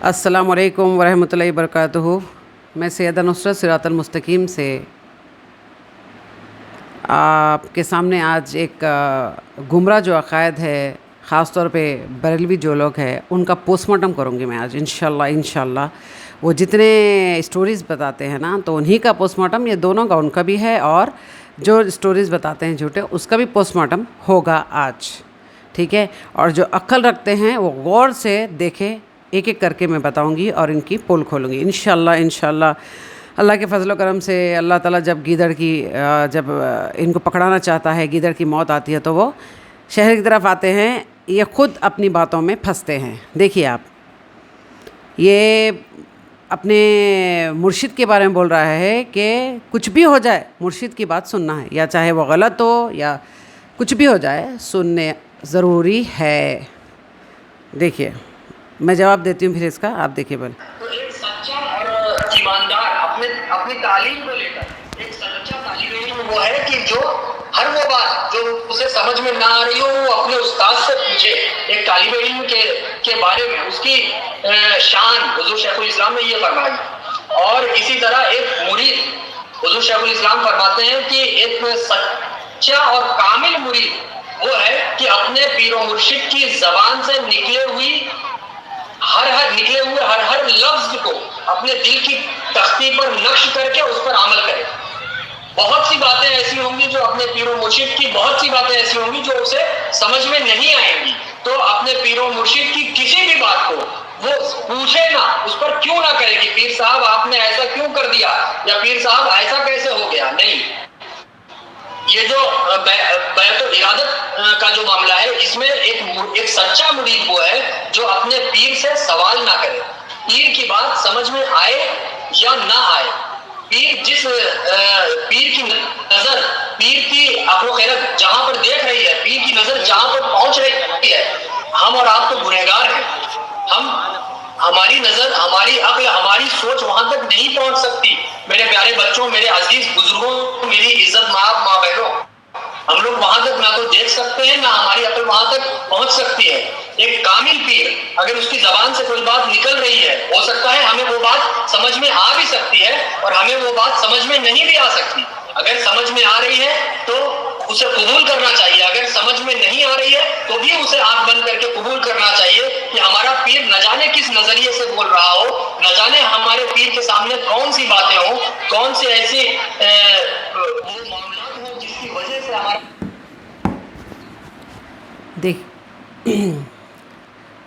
अस्सलाम वालेकुम वरहमतुल्लाहि वबरकातुहू। मैं सैयदा नुसरत सिरातल मुस्तकीम से आपके सामने आज एक गुमराह जो अक़ायद है, ख़ास तौर पे बरेलवी जो लोग हैं, उनका पोस्टमार्टम करूँगी मैं आज इंशाल्लाह। वो जितने स्टोरीज़ बताते हैं ना, तो उन्हीं का पोस्टमार्टम, ये दोनों का, उनका भी है, और जो स्टोरीज़ बताते हैं झूठे, उसका भी पोस्टमार्टम होगा आज, ठीक है। और जो अक्ल रखते हैं वो गौर से देखें, एक एक करके मैं बताऊंगी और इनकी पोल खोलूँगी इंशाल्लाह। अल्लाह के फजल करम से अल्लाह ताला जब गीदड़ की जब इनको पकड़ाना चाहता है, गीदड़ की मौत आती है, तो वो शहर की तरफ आते हैं। ये ख़ुद अपनी बातों में फंसते हैं। देखिए आप, ये अपने मुर्शिद के बारे में बोल रहा है कि कुछ भी हो जाए मुर्शिद की बात सुनना है, या चाहे वो गलत हो या कुछ भी हो जाए, सुनने ज़रूरी है। देखिए मैं जवाब देती हूँ फिर इसका, आप देखिए बोले। तो एक सच्चा और ईमानदार अपनी तालीम को लेकर एक सच्चा तालिब इल्म वो है कि जो हर वो बात जो उसे समझ में ना आ रही हो वो अपने उस्ताद से पूछे। एक तालिब इल्म के बारे में उसकी शान हुजूर शेखुल इस्लाम ने ये फरमाई। और इसी तरह एक मुरीद, हुजूर शेखुल इस्लाम फरमाते हैं कि एक सच्चा और कामिल मुरीद वो है कि अपने पीरो मुर्शिद की ज़बान से निकले हुए हर लफ्ज को अपने दिल की तख्ती पर नक्श करके उस पर अमल करे। बहुत सी बातें ऐसी होंगी जो अपने पीरो मुर्शिद की, बहुत सी बातें ऐसी होंगी जो उसे समझ में नहीं आएंगी, तो अपने पीरो मुर्शिद की किसी भी बात को वो पूछे ना, उस पर क्यों ना करे कि पीर साहब आपने ऐसा क्यों कर दिया, या पीर साहब ऐसा कैसे हो गया। नहीं, ये जो बैतुल इरादत का जो मामला है, इसमें एक सच्चा मुरीद वो है जो अपने पीर से सवाल ना करे। पीर की बात समझ में आए या ना आए, पीर की नजर, पीर की अक्ल खैरत जहां पर देख रही है, पीर की नजर जहां पर पहुंच रही है, हम और आप तो गुनहगार हैं। हमारी नजर, हमारी अक्ल, हमारी सोच वहां तक नहीं पहुंच सकती। मेरे प्यारे बच्चों, मेरे अजीज बुजुर्गों, मेरी इज्जत माँ बहनों, हम लोग वहां तक ना तो देख सकते हैं, ना हमारी अक्ल वहां तक पहुंच सकती है। एक कामिल पीर, अगर उसकी जबान से कोई बात निकल रही है, हो सकता है हमें वो बात समझ में आ भी सकती है और हमें वो बात समझ में नहीं भी आ सकती। अगर समझ में आ रही है तो उसे कबूल करना चाहिए, अगर समझ में नहीं आ रही है तो भी उसे आंख बंद करके कबूल करना चाहिए कि हमारा पीर न जाने किस नजरिए से बोल रहा हो, न जाने हमारे पीर के सामने कौन सी बातें हो, कौन से ऐसे वो मामलात हो जिसकी वजह से हमारा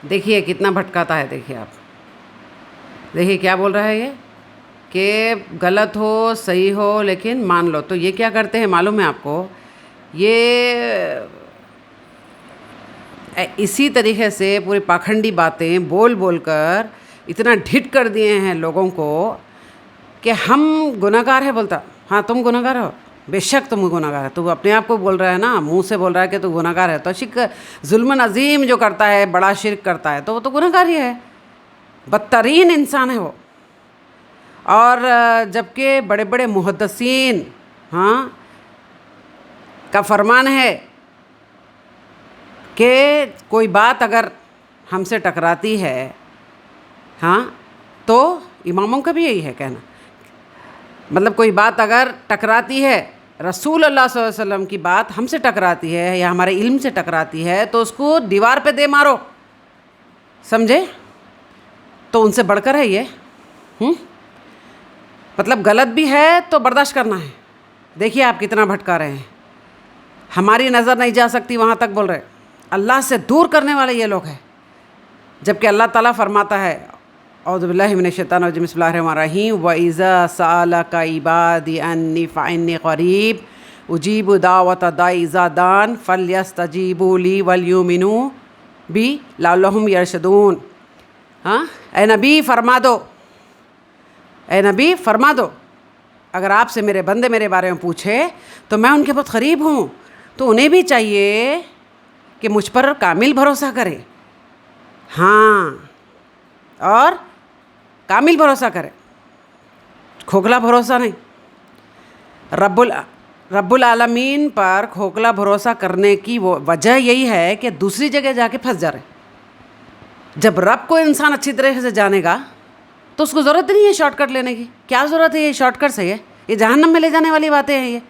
देखिए कितना भटकाता है। देखिए आप, देखिए क्या बोल रहा है ये, कि गलत हो सही हो लेकिन मान लो। तो ये क्या करते हैं मालूम है आपको, ये इसी तरीके से पूरी पाखंडी बातें बोल बोल कर इतना ढिठ कर दिए हैं लोगों को कि हम गुनहगार है। बोलता हाँ तुम गुनहगार हो, बेशक तुम गुनहगार है। तू अपने आप को बोल रहा है ना, मुंह से बोल रहा है कि तू गुनहगार है। तो जुल्म अजीम जो करता है, बड़ा शिर्क करता है, तो वो तो गुनहगार ही है, बदतरीन इंसान है वो। और जबकि बड़े बड़े मुहद्दिसीन का फरमान है कि कोई बात अगर हमसे टकराती है, तो इमामों का भी यही है कहना, मतलब कोई बात अगर टकराती है, रसूल अल्लाह सल्लल्लाहु अलैहि वसल्लम की बात हमसे टकराती है या हमारे इल्म से टकराती है, तो उसको दीवार पे दे मारो, समझे। तो उनसे बढ़कर है ये। मतलब गलत भी है तो बर्दाश्त करना है। देखिए आप कितना भटका रहे हैं, हमारी नज़र नहीं जा सकती वहाँ तक बोल रहे। अल्लाह से दूर करने वाले ये लोग हैं, जबकि अल्लाह ताला फरमाता है, औज़ु बिल्लाहि मिनश शैतानिर रजीम, बिस्मिल्लाहिर रहमानिर रहीम, व इज़ा सअलका इबादी अन्नी फ़इन्नी क़रीब उजीबु दावत दाई इज़ा दान फ़ल्यस्तजीबू ली वलयुमिनू बी लअल्लहुम यरशदून। ए नबी फरमा दो, ए नबी फरमा दो, अगर आपसे मेरे बंदे मेरे बारे में पूछे तो मैं उनके बहुत क़रीब हूँ, तो उन्हें भी चाहिए कि मुझ पर कामिल भरोसा करे। और कामिल भरोसा करे, खोखला भरोसा नहीं। रब्बुल आलमीन पर खोखला भरोसा करने की वो वजह यही है कि दूसरी जगह जाके फंस जा रहे। जब रब को इंसान अच्छी तरह से जानेगा तो उसको ज़रूरत नहीं है शॉर्ट कट लेने की. क्या ज़रूरत है ये शॉर्ट कट से? ये जहन्नम में ले जाने वाली बातें हैं ये.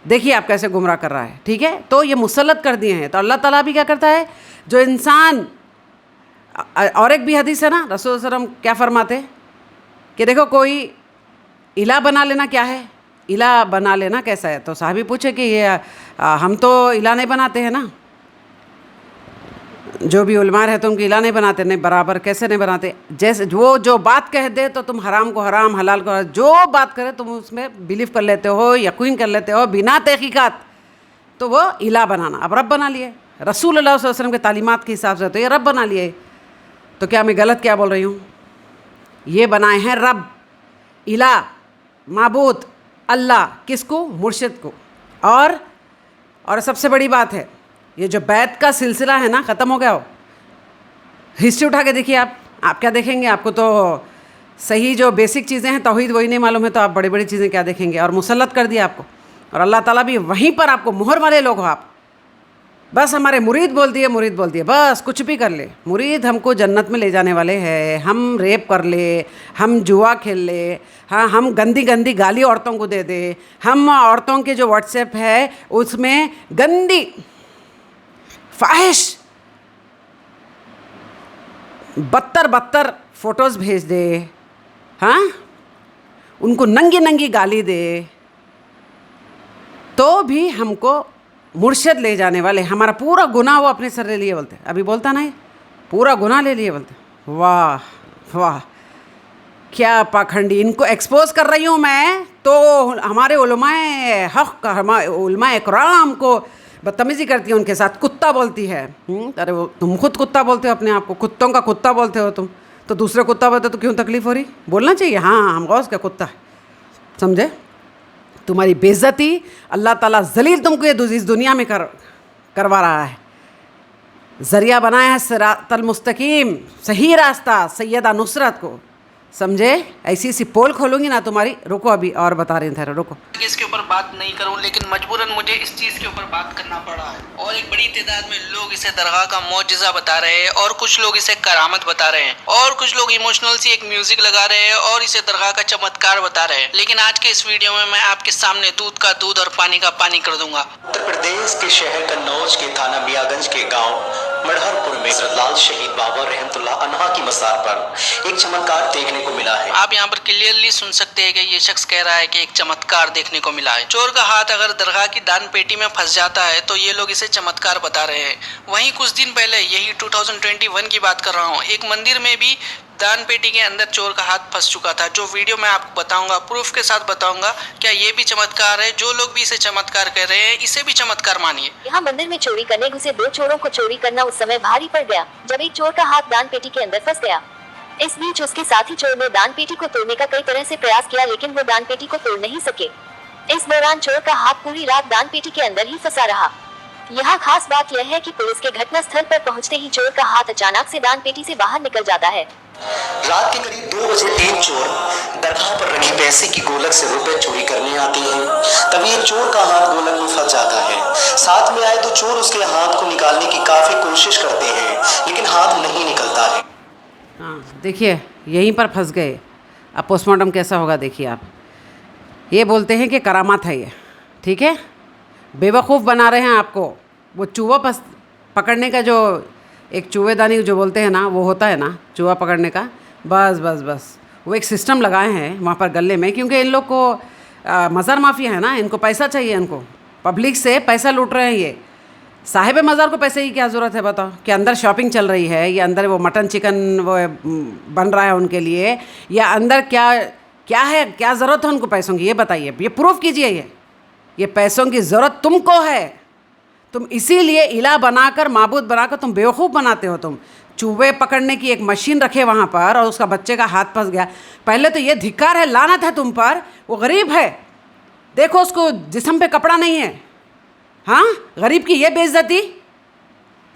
देखिए आप कैसे गुमराह कर रहा है. ठीक है, तो ये मुसल्लत कर दिए हैं. तो अल्लाह ताला भी क्या करता है, जो इंसान, और एक भी हदीस है ना, रसूल सल्लल्लाहु अलैहि वसल्लम क्या फरमाते कि देखो कोई इला बना लेना क्या है, इला बना लेना कैसा है. तो साहबी पूछे कि ये हम तो इला नहीं बनाते हैं ना, जो भी उलमा रहते हैं उनकी इला नहीं बनाते. नहीं, बराबर कैसे नहीं बनाते? जैसे वो जो बात कह दे तो तुम हराम को हराम, हलाल को हलाल, जो बात करे तुम उसमें बिलीव कर लेते हो, यकीन कर लेते हो बिना तहकीकात. तो वो इला बनाना, अब रब बना लिए रसूल सल्लल्लाहु अलैहि वसल्लम के तालीमात के हिसाब से, तो ये रब बना लिए. तो क्या मैं गलत क्या बोल रही हूँ? ये बनाए हैं रब, इला, माबूद, अल्लाह. किसको? मुर्शिद को. और सबसे बड़ी बात है, ये जो बैत का सिलसिला है ना, ख़त्म हो गया हो. हिस्ट्री उठा के देखिए आप क्या देखेंगे? आपको तो सही जो बेसिक चीज़ें हैं तौहीद वही नहीं मालूम है, तो आप बड़ी बड़ी चीज़ें क्या देखेंगे? और मुसल्लत कर दिया आपको. और अल्लाह ताला भी वहीं पर आपको, मुहर वाले लोग हो आप. बस हमारे मुरीद बोल दिए, बस कुछ भी कर ले. मुरीद हमको जन्नत में ले जाने वाले हैं. हम रेप कर ले, हम जुआ खेल ले, हाँ, हम गंदी गंदी गाली औरतों को दे दे, हम औरतों के जो व्हाट्सएप है उसमें गंदी फाहिश बदतर फ़ोटोज़ भेज दे, हाँ, उनको नंगी नंगी गाली दे, तो भी हमको मुर्शिद ले जाने वाले. हमारा पूरा गुनाह वो अपने सर ले लिए बोलते. अभी बोलता नहीं, पूरा गुनाह ले लिए बोलते. वाह वाह, क्या पाखंडी. इनको एक्सपोज कर रही हूँ मैं, तो हमारे उलमाए हक़, हमारे उलमाए इकराम को बदतमीज़ी करती है उनके साथ, कुत्ता बोलती है. अरे वो तुम खुद कुत्ता बोलते हो अपने आप को, कुत्तों का कुत्ता बोलते हो तुम, तो दूसरे कुत्ता बोलते हो तो क्यों तकलीफ़ हो रही? बोलना चाहिए हाँ हम गौस का कुत्ता है. समझे? तुम्हारी बेइज्जती अल्लाह ताला जलील तुमको ये इस दुनिया में करवा रहा है. ज़रिया बनाया है सिरातल मुस्तकीम, सही रास्ता, सैयदा नुसरत को. समझे? ऐसी सी पोल खोलूंगी ना तुम्हारी. रुको अभी और बता रहे थे, रुको. इसके ऊपर बात नहीं करूं, लेकिन मजबूरन मुझे इस चीज़ के ऊपर बात करना पड़ा है. और एक बड़ी तादाद में लोग इसे दरगाह का मौजज़ा बता रहे हैं, और कुछ लोग इसे करामत बता रहे हैं, और कुछ लोग इमोशनल सी एक म्यूजिक लगा रहे हैं और इसे दरगाह का चमत्कार बता रहे हैं. लेकिन आज के इस वीडियो में मैं आपके सामने दूध का दूध और पानी का पानी कर दूंगा. उत्तर प्रदेश के शहर कन्नौज के थाना मियागंज के गांव मढ़हरपुर में हज़रत शहीद बाबर रहमतुल्लाह अन्हा की मज़ार पर एक चमत्कार देखने को मिला है. आप यहाँ पर क्लियरली सुन सकते हैं कि ये शख्स कह रहा है कि एक चमत्कार देखने को मिला है. चोर का हाथ अगर दरगाह की दान पेटी में फंस जाता है तो ये लोग इसे चमत्कार बता रहे हैं. वहीं कुछ दिन पहले, यही 2021 की बात कर रहा हूँ, एक मंदिर में भी दान पेटी के अंदर चोर का हाथ फंस चुका था, जो वीडियो मैं आपको बताऊंगा, प्रूफ के साथ बताऊंगा. क्या ये भी चमत्कार है? जो लोग भी इसे चमत्कार कह रहे हैं, इसे भी चमत्कार मानिए. यहाँ मंदिर में चोरी करने घुसे दो चोरों को चोरी करना उस समय भारी पड़ गया जब एक चोर का हाथ दान पेटी के अंदर फंस गया. इस बीच उसके साथी चोर ने दान पेटी को तोड़ने का कई तरह से प्रयास किया, लेकिन वो दान पेटी को तोड़ नहीं सके. इस दौरान चोर का हाथ पूरी रात दान पेटी के अंदर ही फंसा रहा. यहाँ खास बात यह है कि पुलिस के घटना स्थल पर पहुँचते ही चोर का हाथ अचानक से दान पेटी से बाहर निकल जाता है. रात के करीब 2 बजे 3 चोर दरगाह पर रखी पैसे की गोलक से रुपए चोरी करने आते हैं. तभी एक चोर का हाथ गोलक में फंस जाता है. साथ में आए दो चोर उसके हाथ को निकालने की काफी कोशिश करते हैं, लेकिन हाथ नहीं निकलता है. हाँ देखिए, यहीं पर फंस गए. अब पोस्टमार्टम कैसा होगा देखिए आप. ये बोलते हैं कि करामात है ये, ठीक है, बेवकूफ़ बना रहे हैं आपको. वो चूहा पकड़ने का जो एक चूहेदानी जो बोलते हैं ना, वो होता है ना चूहा पकड़ने का, बस वो एक सिस्टम लगाए हैं वहाँ पर गले में, क्योंकि इन लोग को मज़ार माफिया है ना, इनको पैसा चाहिए, इनको पब्लिक से पैसा लूट रहे हैं. ये साहिब मज़ार को पैसे की क्या ज़रूरत है बताओ? कि अंदर शॉपिंग चल रही है, या अंदर वो मटन चिकन वो बन रहा है उनके लिए, या अंदर क्या है, क्या ज़रूरत है उनको पैसों की? ये बताइए, ये प्रूफ कीजिए. ये पैसों की ज़रूरत तुमको है. तुम इसीलिए इला बनाकर, माबूद बनाकर तुम बेवकूफ़ बनाते हो. तुम चूहे पकड़ने की एक मशीन रखे वहाँ पर और उसका बच्चे का हाथ फंस गया. पहले तो ये धिक्कार है, लानत है तुम पर. वो गरीब है, देखो उसको जिस्म पे कपड़ा नहीं है. हाँ, गरीब की ये बेइज्जती.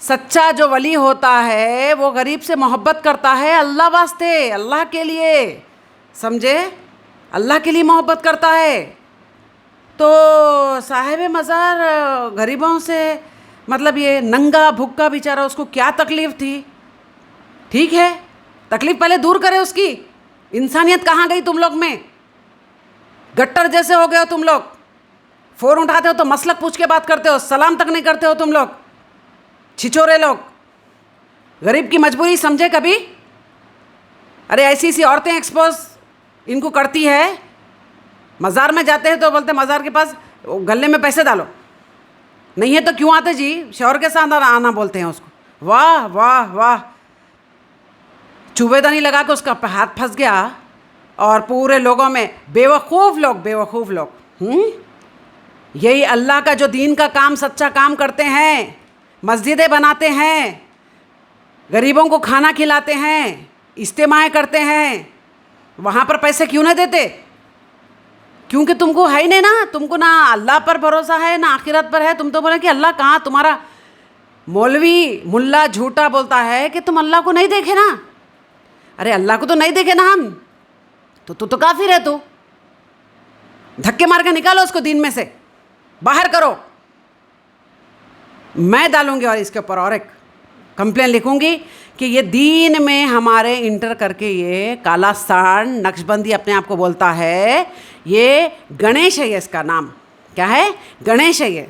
सच्चा जो वली होता है वो गरीब से मोहब्बत करता है, अल्लाह वास्ते, अल्लाह के लिए. समझे? अल्लाह के लिए मोहब्बत करता है. तो साहिब मज़ार गरीबों से, मतलब ये नंगा भुक्का बेचारा, उसको क्या तकलीफ़ थी? ٹھیک ہے, تکلیف پہلے دور کرے اس کی. انسانیت کہاں گئی تم لوگ میں؟ گٹر جیسے ہو گئے ہو تم لوگ. فون اٹھاتے ہو تو مسلک پوچھ کے بات کرتے ہو, سلام تک نہیں کرتے ہو تم لوگ, چھچورے لوگ. غریب کی مجبوری سمجھے کبھی؟ ارے ایسی عورتیں ایکسپوز ان کو کرتی ہے. مزار میں جاتے ہیں تو بولتے مزار کے پاس گلے میں پیسے ڈالو, نہیں ہے تو کیوں آتے جی؟ شوہر کے ساتھ آنا بولتے ہیں اس کو. واہ واہ واہ, چوبے دانی لگا کے اس کا ہاتھ پھنس گیا, اور پورے لوگوں میں بیوقوف لوگ. یہی اللہ کا جو دین کا کام, سچا کام کرتے ہیں, مسجدیں بناتے ہیں, غریبوں کو کھانا کھلاتے ہیں, اجتماع کرتے ہیں, وہاں پر پیسے کیوں نہیں دیتے؟ کیونکہ تم کو ہے ہی نہیں نا, تم کو نہ اللہ پر بھروسہ ہے نہ آخرت پر ہے. تم تو بولے کہ اللہ کہاں, تمہارا مولوی ملا جھوٹا بولتا ہے کہ تم اللہ کو نہیں دیکھے نا. ارے اللہ کو تو نہیں دیکھے نا ہم, تو کافر ہے. تو دھکے مار کے نکالو اس کو دین میں سے, باہر کرو. میں ڈالوں گی اور اس کے اوپر اور ایک کمپلین لکھوں گی کہ یہ دین میں ہمارے انٹر کر کے یہ کالاسان نقش بندی اپنے آپ کو بولتا ہے. یہ گنیش ہے, یہ اس کا نام کیا ہے؟ گنیش ہے. یہ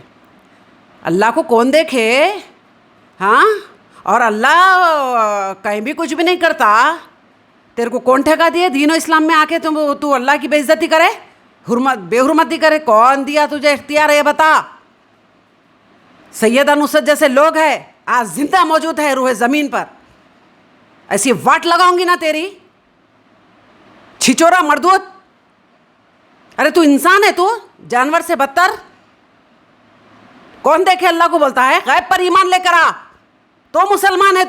اللہ کو کون دیکھے؟ ہاں, اور اللہ کہیں بھی کچھ بھی نہیں کرتا. تیرے کو کون ٹھکا دیے دین و اسلام میں آ کے تو اللہ کی بے عزتی کرے, بے حرمتی کرے؟ کون دیا تجھے اختیار ہے یہ بتا؟ سیدہ نصرت جیسے لوگ ہیں آج زندہ موجود ہے روح زمین پر, ایسی واٹ لگاؤں گی نا تیری, چھچورا مردود. ارے تو انسان ہے, تو جانور سے بدتر. کون دیکھے اللہ کو بولتا ہے غیب پر ایمان لے کر آ تو مسلمان ہے.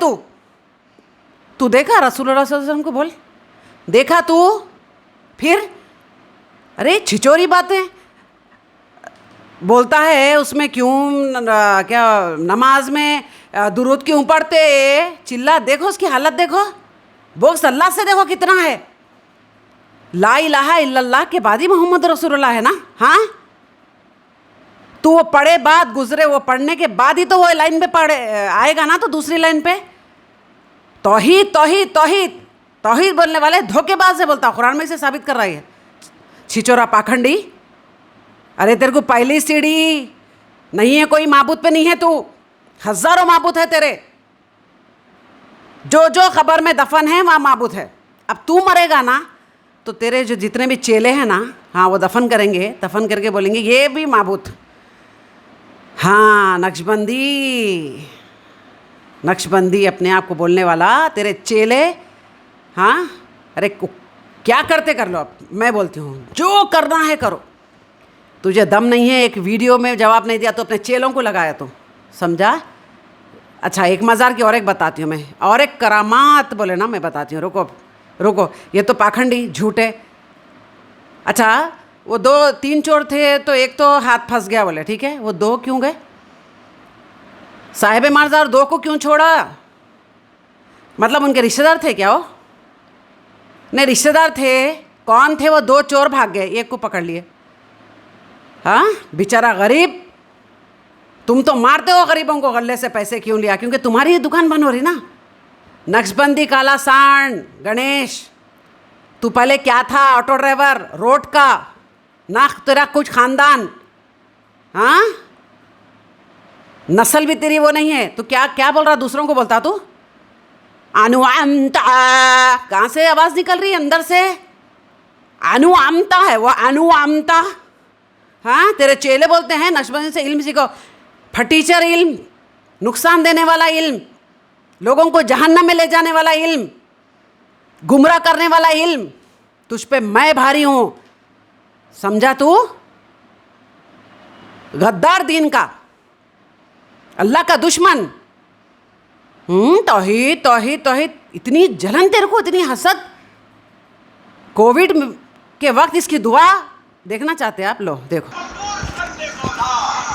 تو دیکھا رسول اللہ صلی اللہ علیہ وسلم کو؟ بول دیکھا تو پھر؟ ارے چھچوری باتیں بولتا ہے. اس میں کیوں کیا نماز میں درود کیوں پڑھتے؟ چلا دیکھو اس کی حالت, دیکھو بغض اللہ سے دیکھو کتنا ہے. لا الہ الا اللہ کے بعد ہی محمد رسول اللہ ہے نا. ہاں, تو وہ پڑھے بعد گزرے, وہ پڑھنے کے بعد ہی تو وہ لائن پہ پڑھے آئے گا نا. تو دوسری لائن پہ توحید توحید توحید توحید بولنے والے دھوکے باز سے بولتا. قرآن میں سے ثابت کر رہا ہے چھچورا پاکھنڈی. ارے تیرے کو پہلی سیڑھی نہیں ہے, کوئی معبود پہ نہیں ہے, تو ہزاروں معبود ہے تیرے. جو خبر میں دفن ہے وہاں معبود ہے. اب تو مرے گا نا تو تیرے جو جتنے بھی چیلے ہیں نا, ہاں وہ دفن کریں گے, دفن کر کے بولیں گے یہ بھی معبود. ہاں نقش بندی اپنے آپ کو بولنے والا تیرے چیلے. ہاں, ارے کیا کرتے کر لو. اب میں بولتی ہوں جو کرنا ہے کرو. تجھے دم نہیں ہے, ایک ویڈیو میں جواب نہیں دیا تو اپنے چیلوں کو لگایا, تو سمجھا؟ اچھا ایک مزار کی اور ایک بتاتی ہوں میں, اور ایک کرامات بولے نا, میں بتاتی ہوں. رکو, یہ تو پاکھنڈی جھوٹے. اچھا وہ 2-3 چور تھے تو ایک تو ہاتھ پھنس گیا بولے, ٹھیک ہے, وہ 2 کیوں گئے؟ صاحب مارزار 2 کو کیوں چھوڑا؟ مطلب ان کے رشتہ دار تھے کیا؟ وہ نہیں رشتہ دار تھے. کون تھے وہ؟ 2 چور بھاگ گئے, ایک کو پکڑ لیے. ہاں بیچارہ غریب. تم تو مارتے ہو غریبوں کو, غلے سے پیسے کیوں لیا؟ کیونکہ تمہاری یہ دکان بند ہو رہی نا. نقش بندی کالا سانڈ گنیش, تو پہلے کیا تھا؟ آٹو ڈرائیور روڈ کا, نہ تیرا کچھ خاندان. ہاں نسل بھی تیری وہ نہیں ہے. تو کیا بول رہا دوسروں کو بولتا تو؟ انوامتا, کہاں سے آواز نکل رہی ہے اندر سے؟ انوامتا ہے وہ, انوامتا. ہاں تیرے چیلے بولتے ہیں نقش بندی سے علم سیکھو. پھٹیچر علم, نقصان دینے والا علم, لوگوں کو جہنم میں لے جانے والا علم, گمراہ کرنے والا علم. تجھ پہ میں بھاری ہوں, سمجھا؟ تو غدار دین کا, اللہ کا دشمن. توحید توحید توحید, اتنی جلن تیرے کو, اتنی حسد. کووڈ کے وقت اس کی دعا دیکھنا چاہتے ہیں آپ لوگ؟ دیکھو.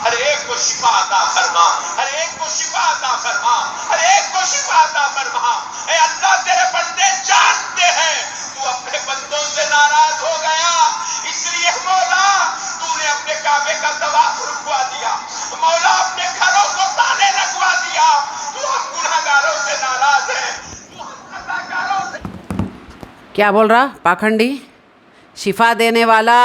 ہر ایک کو شفا عطا فرما, ہر ایک کو شفا عطا فرما, ہر ایک کو شفا عطا فرما. اے اللہ تیرے بندے جانتے ہیں تو اپنے بندوں سے ناراض ہو گیا, اس لیے مولا تو نے اپنے کعبے کا طواف رکوا دیا, مولا اپنے گھروں کو تالے لگوا دیا. تو ہم گنہگاروں سے ناراض ہیں, تو ہم क्या बोल रहा पाखंडी, शिफा देने वाला।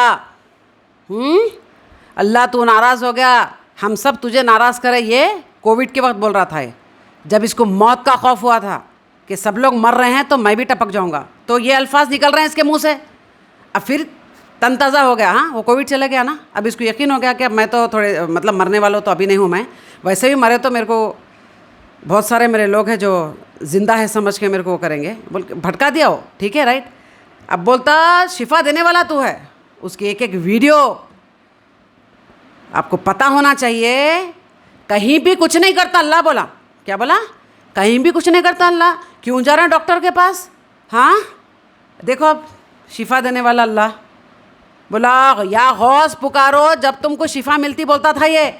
अल्लाह तू नाराज़ हो गया, हम सब तुझे नाराज़ करे, ये कोविड के वक्त बोल रहा था। ये जब इसको मौत का खौफ हुआ था कि सब लोग मर रहे हैं तो मैं भी टपक जाऊंगा, तो ये अल्फाज निकल रहे हैं इसके मुंह से। अब फिर तनताज़ा हो गया। हाँ, वो कोविड चला गया ना, अब इसको यकीन हो गया कि अब मैं तो थोड़े मतलब मरने वाला तो अभी नहीं हूँ मैं, वैसे भी मरे तो मेरे को बहुत सारे मेरे लोग हैं जो ज़िंदा है समझ के मेरे को करेंगे, बोल के भटका दिया हो, ठीक है राइट। अब बोलता शिफा देने वाला तू है, उसकी एक एक वीडियो आपको पता होना चाहिए। कहीं भी कुछ नहीं करता अल्लाह, बोला क्या बोला, कहीं भी कुछ नहीं करता अल्लाह, क्यों जा रहे हैं डॉक्टर के पास। हाँ देखो अब शिफा देने वाला अल्लाह बोला या गौस पुकारो, जब तुमको शिफा मिलती बोलता था ये,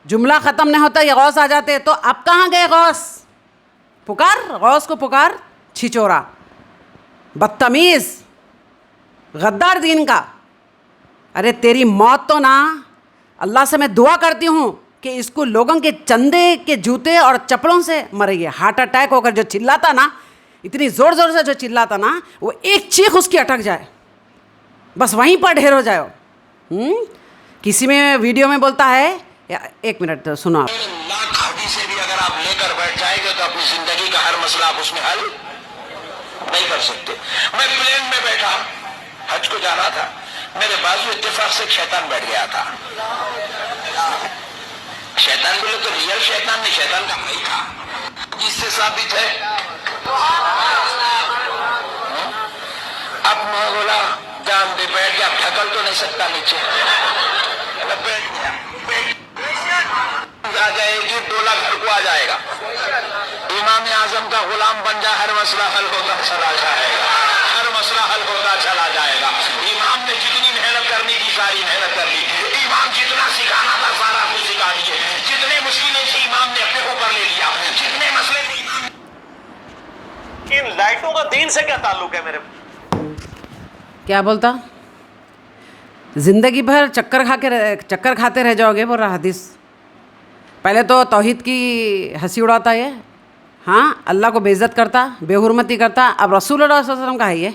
जुमला ख़त्म नहीं होता ये गौस आ जाते, तो अब कहाँ गए गौस, पुकार गौस को पुकार, छिचोरा बदतमीज़ गद्दार दीन का। अरे तेरी मौत तो ना, अल्लाह से मैं दुआ करती हूँ कि इसको लोगों के चंदे के जूते और चप्पलों से मरे। हार्ट अटैक होकर जो चिल्लाता ना, इतनी ज़ोर ज़ोर से जो चिल्लाता ना, वो एक चीख उसकी अटक जाए, बस वहीं पर ढेर हो जाए। किसी में वीडियो में बोलता है, एक मिनट तो सुनो आप। लाख हदीसें भी अगर आप लेकर बैठ जाएंगे तो अपनी जिंदगी का हर मसला आप उसमें हल नहीं कर सकते। मैं प्लेन में बैठा हज को जा रहा था, मेरे बाजू इत्तेफाक से शैतान बैठ गया था। शैतान बोले तो रियल शैतान नहीं, शैतान का भाई था, जिससे साबित है। अब मैं बोला जान दे, बैठ गया, ढकल तो नहीं सकता नीचे, बैठ गया, आ जाएगी डोला घर को आ जाएगा। इमाम आजम का गुलाम बन जा, हर मसला हल होगा चला जाएगा, हर मसला हल होगा चला जाएगा। इमाम ने जितनी मेहनत करने की सारी मेहनत कर ली, इमाम जितना सिखाना था सारा कुछ सिखा दिए, जितने मुश्किलें थी इमाम ने अपने ऊपर ले लिया, जितने मसले थे इमाम। इन लाइटों का दीन से क्या ताल्लुक है मेरे? क्या बोलता, ज़िंदगी भर चक्कर खाते रह जाओगे, बोल रहा हदीस। पहले तो तौहीद की हंसी उड़ाता ये, हाँ अल्लाह को बेइज्जत करता, बेहुरमती करता। अब रसूलुल्लाह सल्लल्लाहु अलैहि वसल्लम का है ये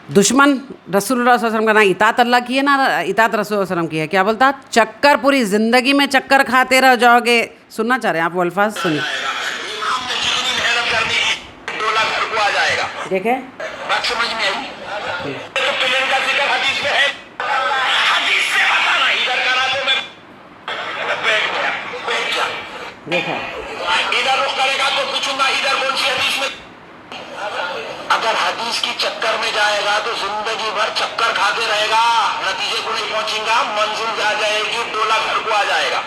दुश्मन, रसूलुल्लाह सल्लल्लाहु अलैहि वसल्लम का ना इताअत अल्लाह की है ना इताअत रसूलुल्लाह सल्लल्लाहु अलैहि वसल्लम की है। क्या बोलता, चक्कर पूरी ज़िंदगी में चक्कर खाते रह जाओगे। सुनना चाह रहे हैं आप वो अल्फाज, सुनिए। इमाम ने जितनी मेहनत करनी की डोला घर को आ जाएगा। देखे बात समझ में आई? तो प्लेन का जिक्र हदीस में है, हदीस से बताना इधर करा तो मैं बैठ गया, बैठ जा, देखा इधर रुख करेगा तो पूछूंगा इधर कौन सी हदीस में। अगर हदीस की चक्कर में जाएगा तो जिंदगी भर चक्कर खाते रहेगा, नतीजे को नहीं पहुंचेगा, मंजिल आ जाएगी, डोला घर को आ जाएगा।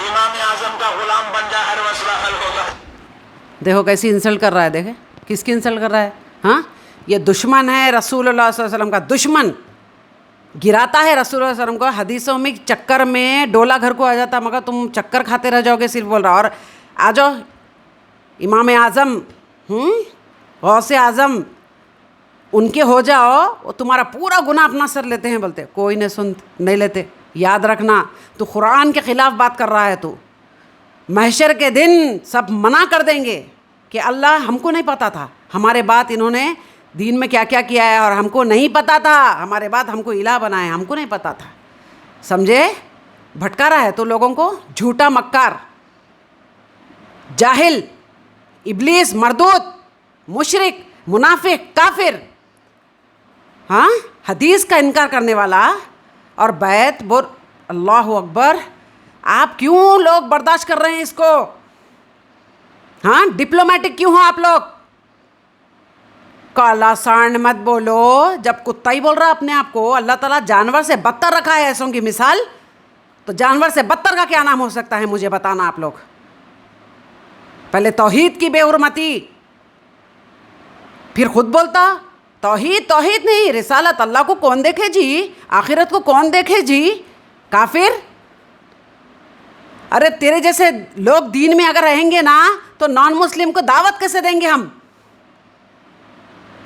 इमाम आजम का गुलाम बन जा, हर मसला हल होगा। देखो कैसी इंसल्ट कर रहा है, देखे किसकी इंसल्ट कर रहा है। हाँ ये दुश्मन है रसूलुल्लाह सल्लल्लाहु अलैहि वसल्लम का, दुश्मन गिराता है रसूलुल्लाह सल्लल्लाहु अलैहि वसल्लम को। हदीसों में चक्कर में डोला घर को आ जाता, मगर तुम चक्कर खाते रह जाओगे, सिर्फ बोल रहा। और आ जाओ इमाम आज़म, गौसे आज़म उनके हो जाओ, वो तुम्हारा पूरा गुनाह अपना सर लेते हैं, बोलते कोई नहीं लेते। याद रखना, तू कुरान के ख़िलाफ़ बात कर रहा है, तू महशर के दिन सब मना कर देंगे कि अल्लाह हमको नहीं पता था, हमारे बात इन्होंने दीन में क्या क्या किया है और हमको नहीं पता था, हमारे बात हमको इलाह बनाए, हमको नहीं पता था। समझे, भटका रहा है तो लोगों को, झूठा मक्कार, जाहिल, इब्लीस, मरदूत, मुशरिक, मुनाफिक, काफिर। हाँ हदीस का इनकार करने वाला और बैत बोल, अल्लाह अकबर। आप क्यों लोग बर्दाश्त कर रहे हैं इसको? हाँ डिप्लोमेटिक क्यों हो आप लोग? काला सांड मत बोलो, जब कुत्ता ही बोल रहा अपने आप को, अल्लाह ताला जानवर से बदतर रखा है ऐसों की मिसाल, तो जानवर से बदतर का क्या नाम हो सकता है, मुझे बताना आप लोग। पहले तौहीद की बेहुरमती, फिर खुद बोलता तौहीद तौहीद नहीं, रिसालत। अल्लाह को कौन देखे जी, आखिरत को कौन देखे जी, काफिर। अरे तेरे जैसे लोग दीन में अगर रहेंगे ना तो नॉन मुस्लिम को दावत कैसे देंगे हम?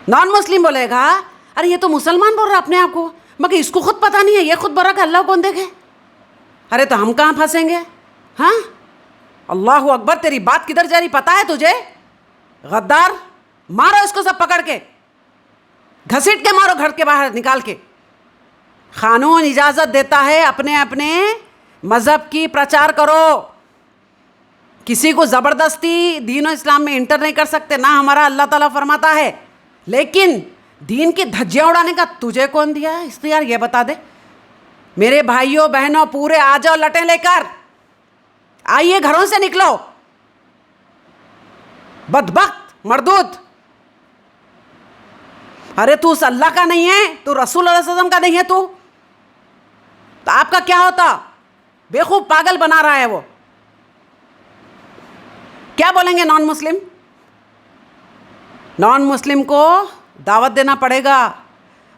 नॉन मुस्लिम बोलेगा अरे ये तो मुसलमान बोल रहा अपने आप को, मगर इसको खुद पता नहीं है, ये खुद बोल रहा कि अल्लाह कौन देखे। अरे तो हम कहाँ फंसेंगे? हाँ अल्लाह अकबर, तेरी बात किधर जा रही पता है तुझे? गद्दार, مارو اس کو سب پکڑ کے, گھسیٹ کے مارو گھر کے باہر نکال کے. قانون اجازت دیتا ہے اپنے اپنے مذہب کی پرچار کرو. کسی کو زبردستی دین و اسلام میں انٹر نہیں کر سکتے, نہ ہمارا اللہ تعالیٰ فرماتا ہے. لیکن دین کی دھجیاں اڑانے کا تجھے کون دیا ہے اختیار, یہ بتا دے. میرے بھائیوں بہنوں پورے آ جاؤ لٹیں لے کر, آئیے گھروں سے نکلو. بدبخت مردود, ارے تو اس اللہ کا نہیں ہے, تو رسول اللہ صلی اللہ علیہ وسلم کا نہیں ہے, تو آپ کا کیا ہوتا؟ بےخوب پاگل بنا رہا ہے وہ. کیا بولیں گے نان مسلم؟ نان مسلم کو دعوت دینا پڑے گا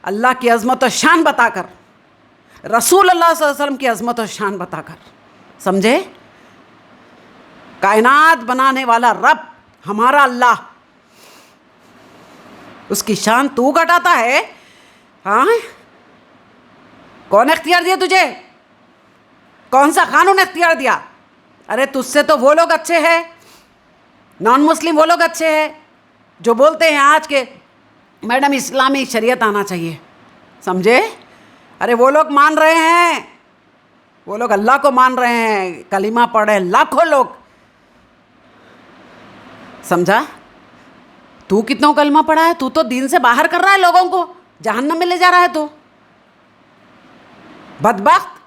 اللہ کی عظمت و شان بتا کر, رسول اللہ صلی اللہ علیہ وسلم کی عظمت و شان بتا کر. سمجھے؟ کائنات بنانے والا رب ہمارا اللہ, اس کی شان تو گھٹاتا ہے. ہاں, کون اختیار دیا تجھے؟ کون سا قانون اختیار دیا؟ ارے تجھ سے تو وہ لوگ اچھے ہیں, نان مسلم وہ لوگ اچھے ہیں جو بولتے ہیں آج کے میڈم اسلامی شریعت آنا چاہیے. سمجھے؟ ارے وہ لوگ مان رہے ہیں, وہ لوگ اللہ کو مان رہے ہیں, کلمہ پڑھ رہے ہیں لاکھوں لوگ. سمجھا؟ تو کتنوں کلمہ پڑھا ہے؟ تو تو دین سے باہر کر رہا ہے لوگوں کو, جہنم میں لے جا رہا ہے تو. بدبخت.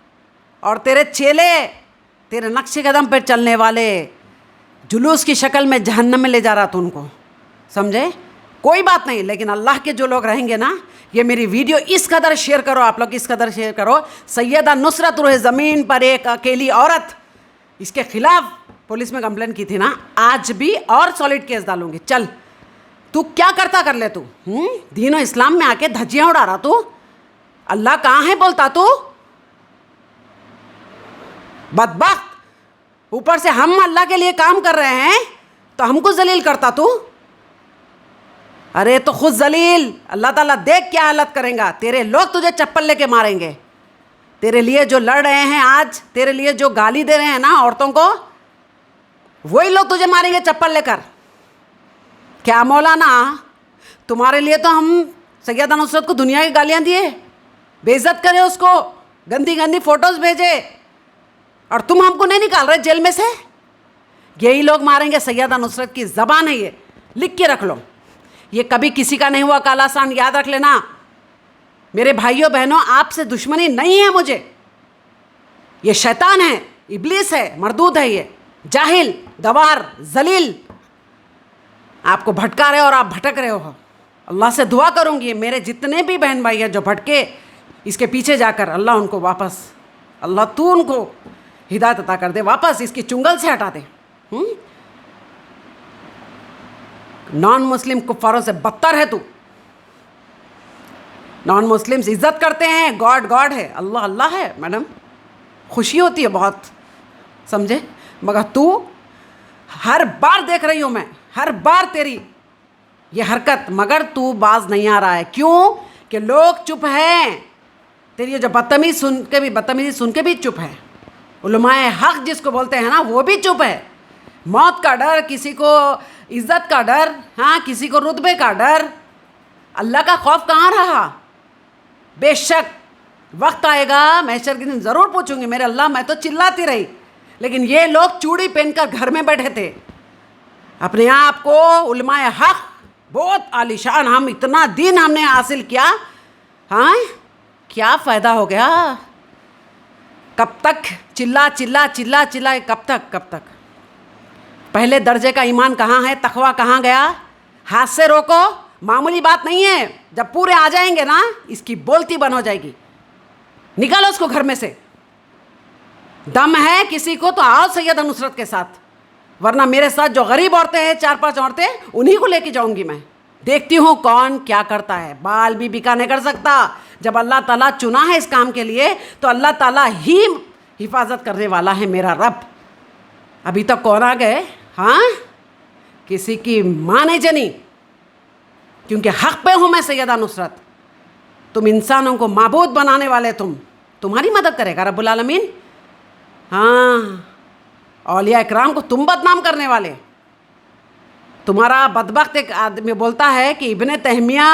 اور تیرے چیلے, تیرے نقش قدم پہ چلنے والے جلوس کی شکل میں جہنم میں لے جا رہا تو ان کو. سمجھے؟ کوئی بات نہیں, لیکن اللہ کے جو لوگ رہیں گے نا, یہ میری ویڈیو اس قدر شیئر کرو, آپ لوگ اس قدر شیئر کرو. سیدہ نصرت روح زمین پر ایک اکیلی عورت, اس کے خلاف پولیس میں کمپلین کی تھی نا, آج بھی اور سالڈ کیس ڈالوں گی. چل تو کیا کرتا کر لے, تو دین و اسلام میں آ کے دھجیاں اڑا رہا تو. اللہ کہاں ہے بولتا تو, بدبخت. اوپر سے ہم اللہ کے لیے کام کر رہے ہیں تو ہم کو ذلیل کرتا تو. ارے تو خود ذلیل, اللہ تعالیٰ دیکھ کیا حالت کریں گا. تیرے لوگ تجھے چپل لے کے ماریں گے. تیرے لیے جو لڑ رہے ہیں آج, تیرے لیے جو گالی دے رہے ہیں نا عورتوں کو, وہی لوگ تجھے ماریں گے چپل لے کر. کیا مولانا, تمہارے لیے تو ہم سیدہ نصرت کو دنیا کی گالیاں دیے, بے عزت کرے اس کو, گندی گندی فوٹوز بھیجے, اور تم ہم کو نہیں نکال رہے جیل میں سے. یہی لوگ ماریں گے سیدہ نصرت کی زبان ہے یہ, لکھ کے رکھ لو. یہ کبھی کسی کا نہیں ہوا کالا سان, یاد رکھ لینا. میرے بھائیوں بہنوں, آپ سے دشمنی نہیں ہے مجھے. یہ شیطان ہے, ابلیس ہے, مردود ہے, یہ جاہل گوار ذلیل آپ کو بھٹکا رہے اور آپ بھٹک رہے ہو. اللہ سے دعا کروں گی میرے جتنے بھی بہن بھائی ہیں جو بھٹکے اس کے پیچھے جا کر, اللہ ان کو واپس, اللہ تو ان کو ہدایت عطا کر دے, واپس اس کی چنگل سے ہٹا دے. نان مسلم کفاروں سے بدتر ہے تو. نان مسلمس عزت کرتے ہیں, گاڈ گاڈ ہے, اللہ اللہ ہے. میڈم خوشی ہوتی ہے بہت, سمجھے, مگر تو ہر بار دیکھ رہی ہوں میں, ہر بار تیری یہ حرکت, مگر تو باز نہیں آ رہا ہے. کیوں کہ لوگ چپ ہیں. تیری جو بدتمیزی سن کے بھی چپ ہے. علماء حق جس کو بولتے ہیں نا, وہ بھی چپ ہے. موت کا ڈر, کسی کو عزت کا ڈر, ہاں کسی کو رتبے کا ڈر, اللہ کا خوف کہاں رہا. بے شک وقت آئے گا, محشر کے دن ضرور پوچھوں گی, میرے اللہ میں تو چلاتی رہی, لیکن یہ لوگ چوڑی پہن کر گھر میں بیٹھے تھے, اپنے آپ کو علماء حق بہت عالیشان, ہم اتنا دین ہم نے حاصل کیا, ہاں کیا فائدہ ہو گیا. کب تک چلا چلا چلا چلا, کب تک. پہلے درجے کا ایمان کہاں ہے, تقویٰ کہاں گیا. ہاتھ سے روکو, معمولی بات نہیں ہے. جب پورے آ جائیں گے نا, اس کی بولتی بند ہو جائے گی. نکالو اس کو گھر میں سے. دم ہے کسی کو تو آؤ سیدہ نصرت کے ساتھ, ورنہ میرے ساتھ جو غریب عورتیں ہیں 4-5 عورتیں, انہی کو لے کے جاؤں گی میں. دیکھتی ہوں کون کیا کرتا ہے. بال بھی بکا نہیں کر سکتا. جب اللہ تعالیٰ چنا ہے اس کام کے لیے تو اللہ تعالیٰ ہی حفاظت کرنے والا ہے میرا رب. ابھی تک کون آ گئے, ہاں کسی کی ماں نہیں جنی, کیونکہ حق پہ ہوں میں سیدہ نصرت. تم انسانوں کو معبود بنانے والے, تمہاری مدد کرے گا رب العالمین. ہاں اولیاء اکرام کو تم بدنام کرنے والے, तुम्हारा बदबख्त एक आदमी बोलता है कि इब्ने तैमिया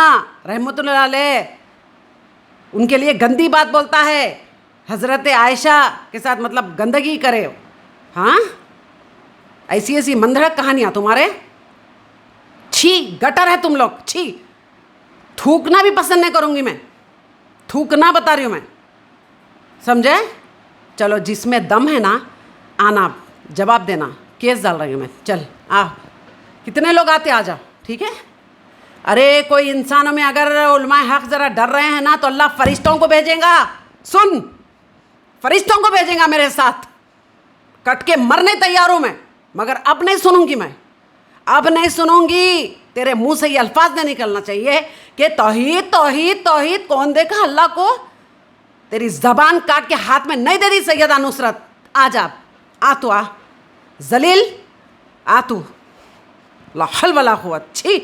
रहमतुल्लाह अलैह उनके लिए गंदी बात बोलता है, हज़रत आयशा के साथ मतलब गंदगी करे। हाँ, ऐसी ऐसी मंदरक कहानियाँ तुम्हारे, छी गटर है तुम लोग, छी। थूकना भी पसंद नहीं करूँगी मैं, थूकना बता रही हूँ मैं, समझे? चलो जिसमें दम है ना, आना जवाब देना, केस डाल रही हूँ मैं। चल आ, कितने लोग आते आ जाओ, ठीक है? अरे कोई इंसानों में अगर उलमाए हक़ ज़रा डर रहे हैं ना तो अल्लाह फरिश्तों को भेजेगा। सुन, फरिश्तों को भेजेगा मेरे साथ, कट के मरने तैयार हूँ मैं, मगर अब नहीं सुनूंगी मैं, अब नहीं सुनूंगी। तेरे मुंह से ये अल्फाज नहीं निकलना चाहिए कि तौहीद तौहीद तौहीद। कौन देखा अल्लाह को? तेरी ज़बान काट के हाथ में नहीं दे दी सैयदा नुसरत। आ जा, आ तू, आ जलील, आ तू, ला हौल वला कुव्वत, छी।